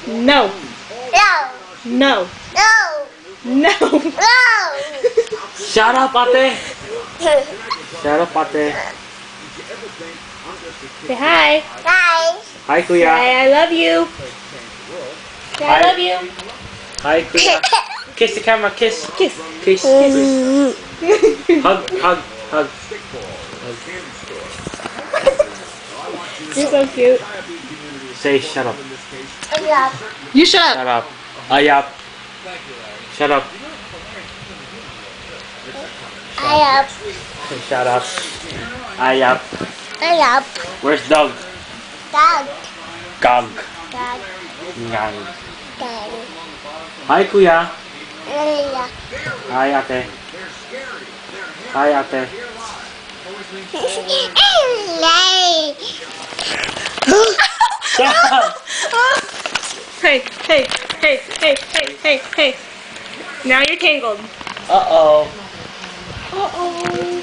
No. No. No. No. No. No. Shut up, ate. Shut up, ate. Say hi. Hi. Hi, kuya. Say I love you. Say I Hi. love you. Hi, kuya. Kiss the camera. Kiss. Kiss. Kiss. Kiss. Hug. Hug. Hug. You're so cute. Say shut up. You shut up. Shut up. Ayap. Shut up. I up. Shut up. Ayap. I up. Where's dog? Dog. Gog. Dog. Ngang. Dog. Hi, kuya. Leia. Hi, ate. Hi, ate. Lay. Shut up. Hey, hey, hey, hey, hey, hey, hey. Now you're tangled. Uh-oh. Uh-oh.